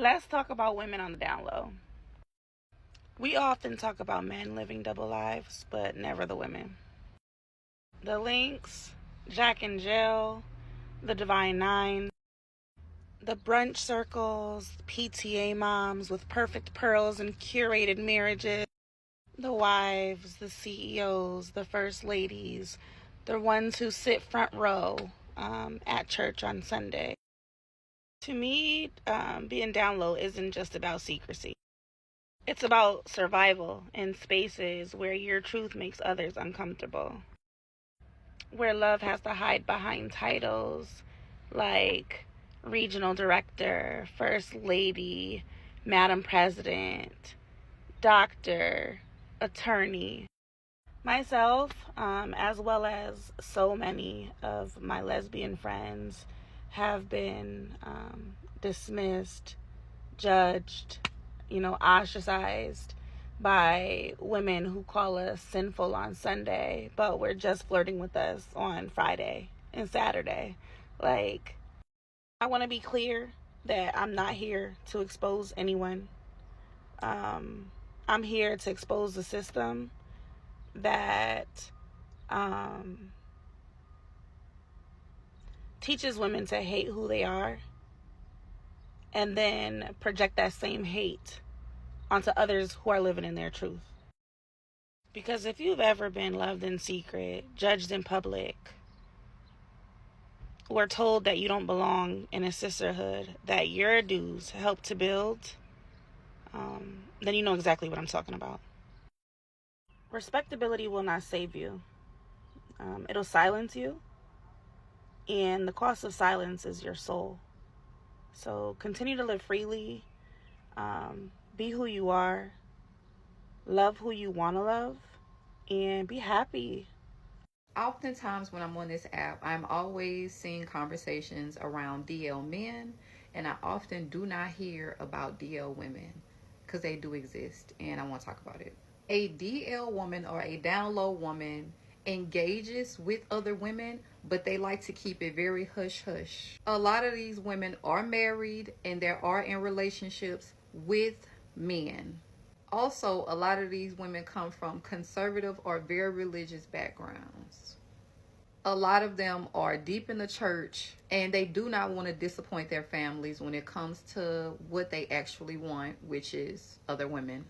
Let's talk about women on the down low. We often talk about men living double lives, but never the women. The links, Jack and Jill, the Divine Nine, the brunch circles, PTA moms with perfect pearls and curated marriages, the wives, the CEOs, the first ladies, the ones who sit front row at church on Sunday. To me, being down low isn't just about secrecy. It's about survival in spaces where your truth makes others uncomfortable, where love has to hide behind titles like regional director, first lady, madam president, doctor, attorney. Myself, as well as so many of my lesbian friends, have been dismissed, judged, ostracized by women who call us sinful on Sunday, but we're just flirting with us on Friday and Saturday. Like, I want to be clear that I'm not here to expose anyone. I'm here to expose the system that teaches women to hate who they are and then project that same hate onto others who are living in their truth. Because if you've ever been loved in secret, judged in public, or told that you don't belong in a sisterhood that your dues help to build, then you know exactly what I'm talking about. Respectability will not save you. It'll silence you, and the cost of silence is your soul. So continue to live freely, be who you are, love who you want to love, and be happy. Oftentimes, when I'm on this app, I'm always seeing conversations around DL men, and I often do not hear about DL women because they do exist, and I want to talk about it. A DL woman or a down low woman engages with other women, but they like to keep it very hush hush. A lot of these women are married and they are in relationships with men. Also, a lot of these women come from conservative or very religious backgrounds. A lot of them are deep in the church and they do not want to disappoint their families when it comes to what they actually want, which is other women.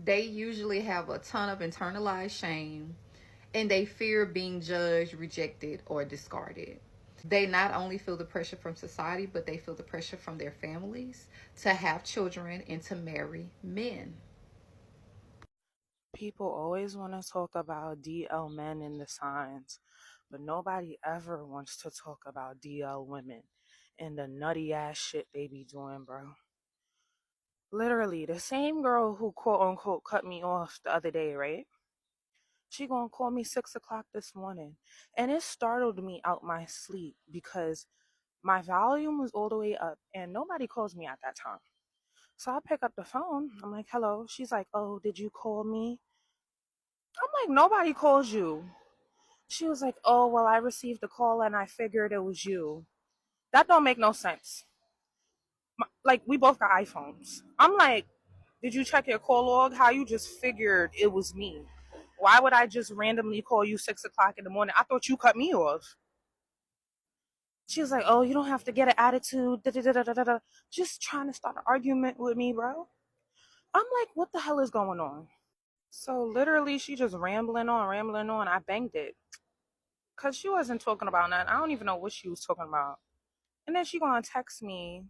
They usually have a ton of internalized shame and they fear being judged, rejected, or discarded. They not only feel the pressure from society, but they feel the pressure from their families to have children and to marry men. People always want to talk about DL men and the signs, but nobody ever wants to talk about DL women and the nutty ass shit they be doing, bro. Literally, the same girl who quote unquote cut me off the other day, right? She gonna call me 6 o'clock this morning. And it startled me out my sleep because my volume was all the way up and nobody calls me at that time. So I pick up the phone. I'm like, hello. She's like, oh, did you call me? I'm like, nobody calls you. She was like, oh, well, I received a call and I figured it was you. That don't make no sense. Like, we both got iPhones. I'm like, did you check your call log? How you just figured it was me? Why would I just randomly call you 6 o'clock in the morning? I thought you cut me off. She was like, oh, you don't have to get an attitude. Da, da, da, da, da, da. Just trying to start an argument with me, bro. I'm like, what the hell is going on? So literally, she just rambling on, rambling on. I banged it. Because she wasn't talking about nothing. I don't even know what she was talking about. And then she gonna text me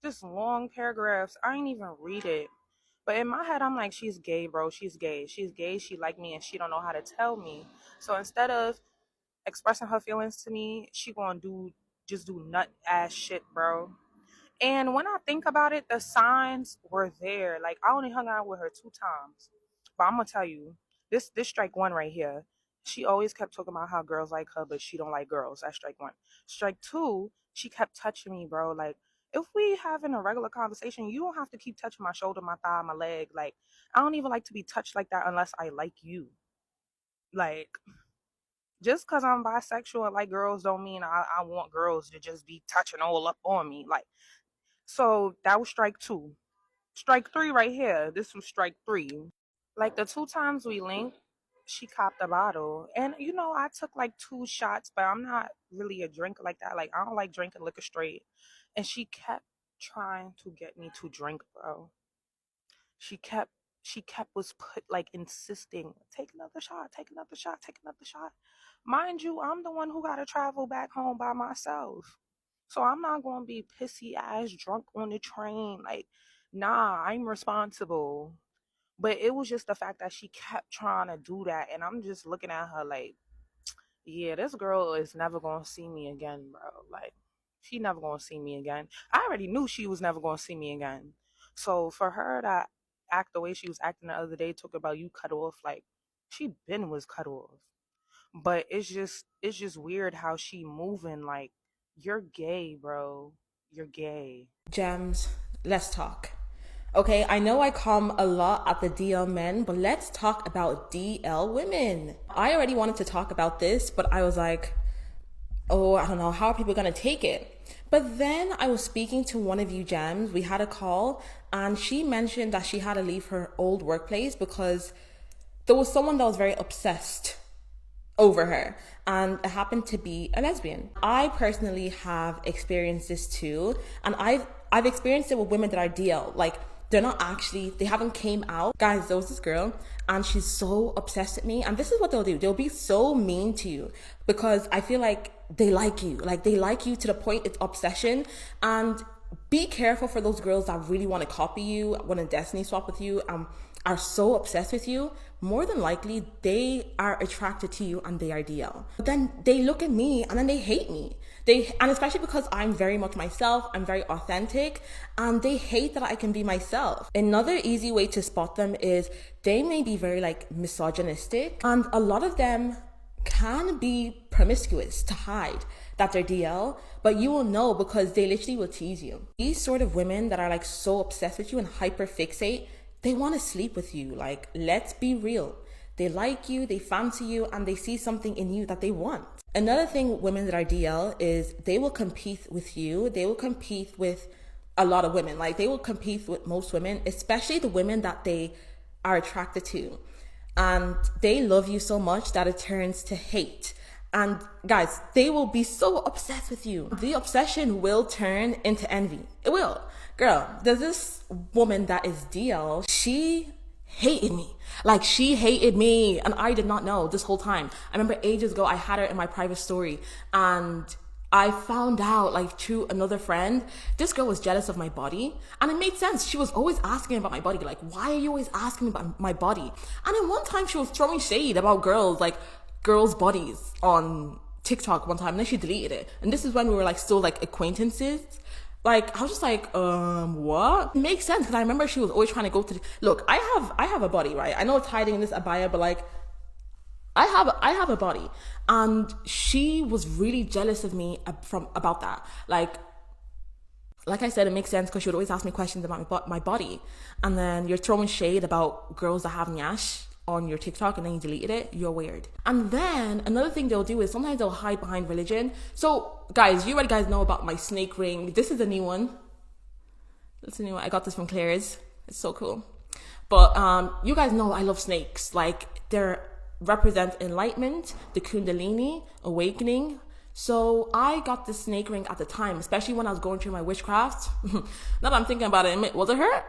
just long paragraphs. I ain't even read it. But in my head, I'm like, she's gay, bro. She's gay. She's gay. She like me and she don't know how to tell me. So instead of expressing her feelings to me, she gonna just do nut ass shit, bro. And when I think about it, the signs were there. Like, I only hung out with her 2 times. But I'm gonna tell you, this strike one right here. She always kept talking about how girls like her, but she don't like girls. That's strike one. Strike two, she kept touching me, bro. Like, if we having a regular conversation, you don't have to keep touching my shoulder, my thigh, my leg. Like, I don't even like to be touched like that unless I like you. Like, just because I'm bisexual and like girls don't mean I want girls to just be touching all up on me. Like, So that was strike two. Strike three right here. This was strike three. Like the two times we linked, she copped a bottle. And you know, I took like two shots, but I'm not really a drinker like that. Like I don't like drinking liquor straight. And she kept trying to get me to drink, bro. She kept was put like insisting, take another shot, take another shot, take another shot. Mind you, I'm the one who gotta travel back home by myself. So I'm not gonna be pissy ass drunk on the train. Like, nah, I'm responsible. But it was just the fact that she kept trying to do that, and I'm just looking at her like, yeah, this girl is never gonna see me again, bro. Like, she never gonna see me again. I already knew she was never gonna see me again. So for her to act the way she was acting the other day, talk about you cut off, like she been was cut off. But it's just weird how she moving like you're gay, bro. You're gay. Gems, let's talk. Okay, I know I come a lot at the DL men, but let's talk about DL women. I already wanted to talk about this, but I was like, oh, I don't know, how are people gonna take it? But then I was speaking to one of you, Gems. We had a call, and she mentioned that she had to leave her old workplace because there was someone that was very obsessed over her, and it happened to be a lesbian. I personally have experienced this too, and I've experienced it with women that are DL. Like, they're not actually, they haven't came out. Guys, there was this girl and she's so obsessed with me, and this is what they'll do. They'll be so mean to you because I feel like they like you. Like, they like you to the point it's obsession. And be careful for those girls that really want to copy you, want to destiny swap with you, are so obsessed with you. More than likely they are attracted to you and they are DL. But then they look at me and then they hate me. And especially because I'm very much myself, I'm very authentic, and they hate that I can be myself. Another easy way to spot them is they may be very like misogynistic, and a lot of them can be promiscuous to hide that they're DL, but you will know because they literally will tease you. These sort of women that are like so obsessed with you and hyper fixate, they want to sleep with you. Like, let's be real. They like you, they fancy you, and they see something in you that they want. Another thing women that are DL is they will compete with you. They will compete with a lot of women. Like, they will compete with most women, especially the women that they are attracted to. And they love you so much that it turns to hate. And guys, they will be so obsessed with you. The obsession will turn into envy. It will. Girl, there's this woman that is DL. She hated me. Like, she hated me, and I did not know this whole time. I remember ages ago I had her in my private story, and I found out, like, through another friend, this girl was jealous of my body, and it made sense. She was always asking about my body, like, why are you always asking about my body? And then one time she was throwing shade about girls, like girls' bodies on TikTok one time, and then she deleted it. And this is when we were like still like acquaintances. Like, I was just like, what? It makes sense, because I remember she was always trying to go to look, I have a body, right? I know it's hiding in this abaya, but like, I have a body. And she was really jealous of me about that. Like I said, it makes sense because she would always ask me questions about my body. And then you're throwing shade about girls that have nyash on your TikTok and then you deleted it, you're weird. And then another thing they'll do is sometimes they'll hide behind religion. So guys, you already guys know about my snake ring. This is a new one. That's a new one. I got this from Claire's. It's so cool. But you guys know I love snakes. Like, they represent enlightenment, the kundalini, awakening. So I got this snake ring at the time, especially when I was going through my witchcraft. Now that I'm thinking about it, was it her?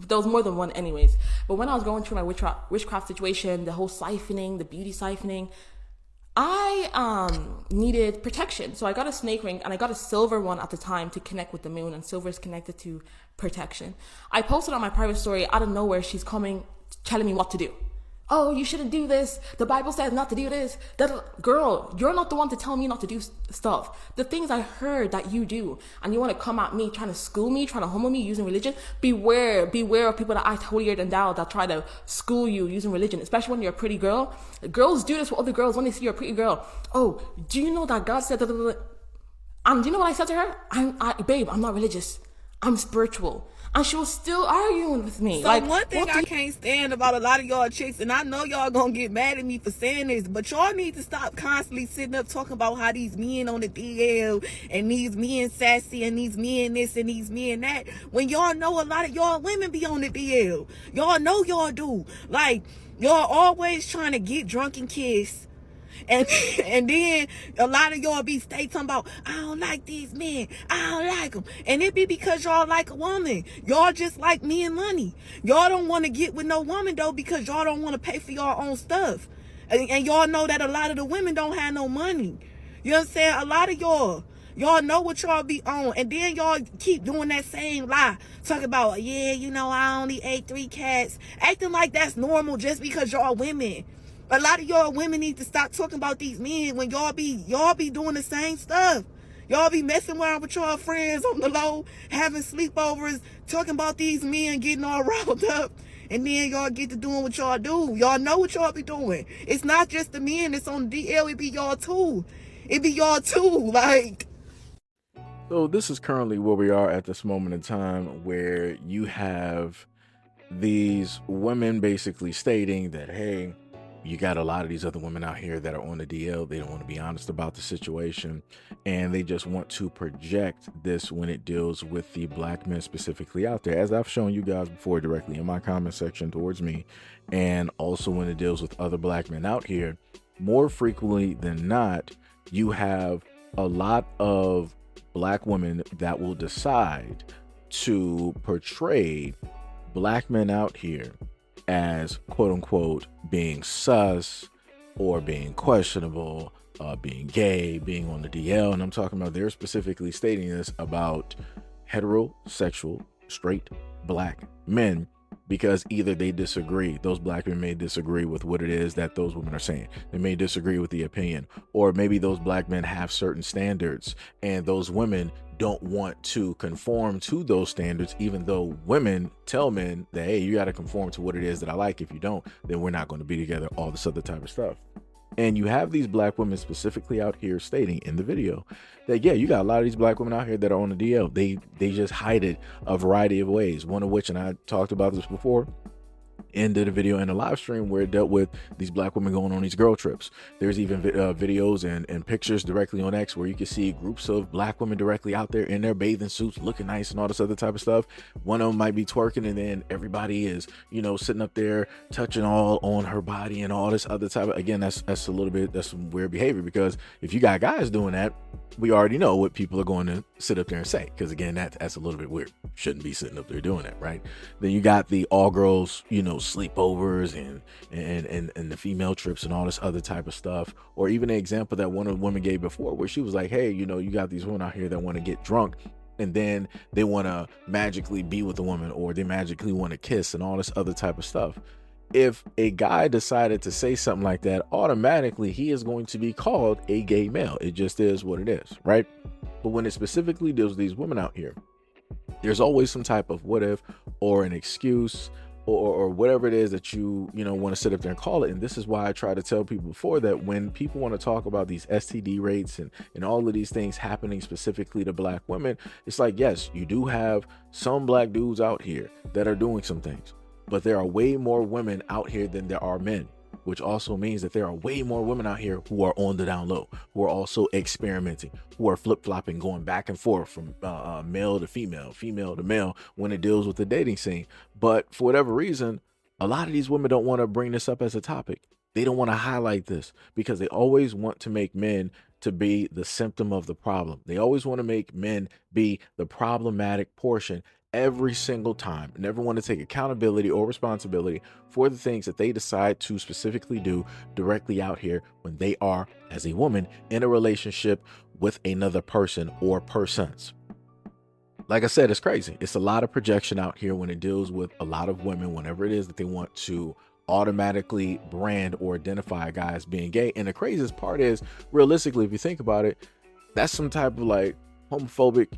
There was more than one anyways. But when I was going through my witchcraft situation, the whole siphoning, the beauty siphoning, I needed protection. So I got a snake ring, and I got a silver one at the time to connect with the moon, and silver is connected to protection. I posted on my private story, out of nowhere, she's coming, telling me what to do. Oh, you shouldn't do this. The Bible says not to do this. Girl, you're not the one to tell me not to do stuff. The things I heard that you do, and you want to come at me, trying to school me, trying to humble me using religion. Beware of people that act holier than thou, that try to school you using religion, especially when you're a pretty girl. Girls do this with other girls when they see you're a pretty girl. Oh, do you know that God said that? And do you know what I said to her? Babe, I'm not religious. I'm spiritual. and she was still arguing with me. So one thing I can't stand about a lot of y'all chicks, and I know y'all gonna get mad at me for saying this, but y'all need to stop constantly sitting up talking about how these men on the DL and these men sassy and these men this and these men that, when y'all know a lot of y'all women be on the DL. Y'all know y'all do. Like, y'all always trying to get drunk and kiss. And then a lot of y'all be stay talking about, I don't like these men, I don't like them, and it be because y'all like a woman. Y'all just like me and money. Y'all don't want to get with no woman though, because y'all don't want to pay for y'all own stuff, and y'all know that a lot of the women don't have no money. You know what I'm saying? A lot of y'all know what y'all be on, and then y'all keep doing that same lie, talking about, yeah, you know, I only ate 3 cats, acting like that's normal just because y'all women. A lot of y'all women need to stop talking about these men when y'all be doing the same stuff. Y'all be messing around with y'all friends on the low, having sleepovers, talking about these men getting all riled up, and then y'all get to doing what y'all do. Y'all know what y'all be doing. It's not just the men that's on the DL, it be y'all too. It be y'all too, like. So this is currently where we are at this moment in time, where you have these women basically stating that, hey, you got a lot of these other women out here that are on the DL. They don't want to be honest about the situation, and they just want to project this when it deals with the black men specifically out there, as I've shown you guys before directly in my comment section towards me, and also when it deals with other black men out here. More frequently than not, you have a lot of black women that will decide to portray black men out here as quote unquote being sus or being questionable, being gay, being on the DL. And I'm talking about, they're specifically stating this about heterosexual, straight black men, because either they disagree, those black men may disagree with what it is that those women are saying. They may disagree with the opinion, or maybe those black men have certain standards and those women don't want to conform to those standards, even though women tell men that, hey, you got to conform to what it is that I like. If you don't, then we're not going to be together, all this other type of stuff. And you have these black women specifically out here stating in the video that, yeah, you got a lot of these black women out here that are on the DL. They just hide it a variety of ways, one of which, and I talked about this before, ended a video in a live stream where it dealt with these black women going on these girl trips. There's even videos and pictures directly on X where you can see groups of black women directly out there in their bathing suits looking nice and all this other type of stuff. One of them might be twerking, and then everybody is, you know, sitting up there touching all on her body and all this other type of, again, that's a little bit, that's some weird behavior, because if you got guys doing that, we already know what people are going to sit up there and say, because again, that's a little bit weird. Shouldn't be sitting up there doing that, right? Then you got the all girls, you know, sleepovers and the female trips and all this other type of stuff. Or even an example that one of the women gave before, where she was like, hey, you know, you got these women out here that want to get drunk, and then they want to magically be with a woman, or they magically want to kiss and all this other type of stuff. If a guy decided to say something like that, automatically he is going to be called a gay male. It just is what it is, right? But when it specifically deals with these women out here, there's always some type of what if or an excuse or whatever it is that you want to sit up there and call it. And this is why I try to tell people before that when people want to talk about these STD rates and all of these things happening specifically to black women, it's like, yes, you do have some black dudes out here that are doing some things, but there are way more women out here than there are men, which also means that there are way more women out here who are on the down low, who are also experimenting, who are flip-flopping, going back and forth from male to female, female to male when it deals with the dating scene. But for whatever reason, a lot of these women don't want to bring this up as a topic. They don't want to highlight this because they always want to make men to be the symptom of the problem. They always want to make men be the problematic portion every single time. Never want to take accountability or responsibility for the things that they decide to specifically do directly out here when they are, as a woman, in a relationship with another person or persons. Like I said, it's crazy. It's a lot of projection out here when it deals with a lot of women, whenever it is that they want to automatically brand or identify a guy as being gay. And the craziest part is, realistically, if you think about it, that's some type of like homophobic,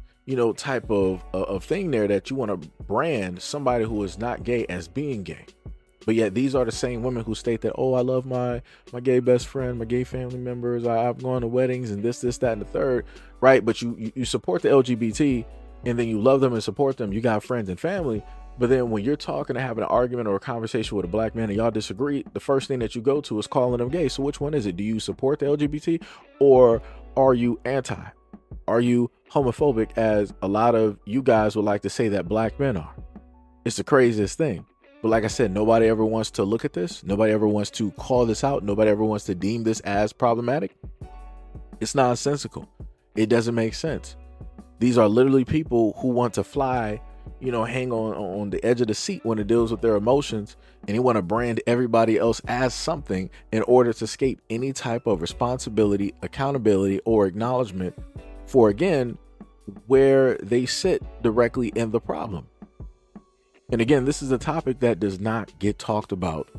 type of thing there, that you want to brand somebody who is not gay as being gay. But yet these are the same women who state that, oh, I love my gay best friend, my gay family members, I've gone to weddings and this, that, and the third, right? But you support the LGBT, and then you love them and support them, you got friends and family. But then when you're talking and having an argument or a conversation with a black man and y'all disagree, the first thing that you go to is calling them gay. So which one is it? Do you support the LGBT, or are you anti? Are you homophobic, as a lot of you guys would like to say that black men are? It's the craziest thing. But like I said, nobody ever wants to look at this. Nobody ever wants to call this out. Nobody ever wants to deem this as problematic. It's nonsensical. It doesn't make sense. These are literally people who want to fly, hang on the edge of the seat when it deals with their emotions, and they want to brand everybody else as something in order to escape any type of responsibility, accountability, or acknowledgement for, again, where they sit directly in the problem. And again, this is a topic that does not get talked about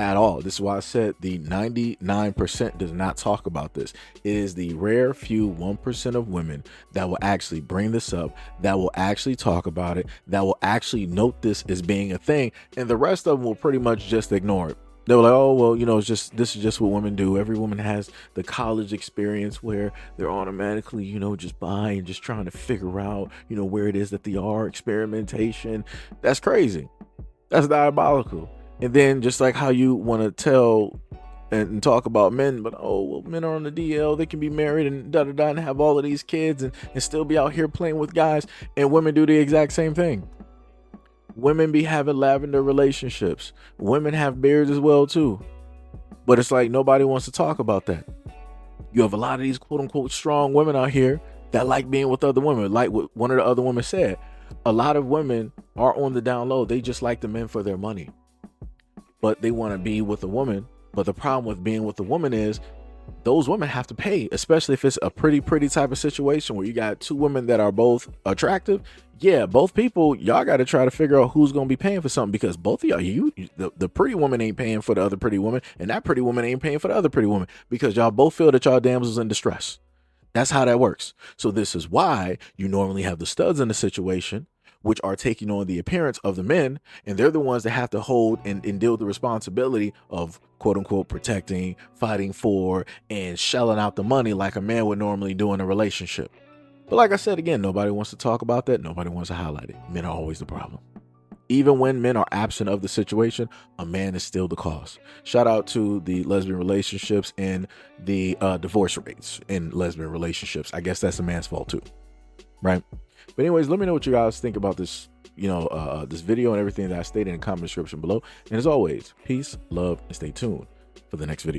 at all. This is why I said the 99% does not talk about this. It is the rare few 1% of women that will actually bring this up, that will actually talk about it, that will actually note this as being a thing. And the rest of them will pretty much just ignore it. They were like, oh, well, this is just what women do. Every woman has the college experience where they're automatically, just buying, just trying to figure out, where it is that they are, experimentation. That's crazy. That's diabolical. And then just like how you want to tell and talk about men, but men are on the DL, they can be married and da-da-da and have all of these kids and still be out here playing with guys. And women do the exact same thing. Women be having lavender relationships. Women have beards as well too. But it's like nobody wants to talk about that. You have a lot of these quote unquote strong women out here that like being with other women. Like what one of the other women said, a lot of women are on the down low. They just like the men for their money, but they want to be with a woman. But the problem with being with a woman is those women have to pay, especially if it's a pretty type of situation where you got two women that are both attractive. Yeah, both people, y'all got to try to figure out who's going to be paying for something, because both of y'all, the pretty woman ain't paying for the other pretty woman, and that pretty woman ain't paying for the other pretty woman, because y'all both feel that y'all damsels in distress. That's how that works. So this is why you normally have the studs in the situation, which are taking on the appearance of the men, and they're the ones that have to hold and deal with the responsibility of quote unquote protecting, fighting for, and shelling out the money like a man would normally do in a relationship. But like I said, again, nobody wants to talk about that. Nobody wants to highlight it. Men are always the problem. Even when men are absent of the situation, a man is still the cause. Shout out to the lesbian relationships and the divorce rates in lesbian relationships. I guess that's a man's fault too, right? But anyways, let me know what you guys think about this, this video and everything that I stated in the comment description below. And as always, peace, love, and stay tuned for the next video.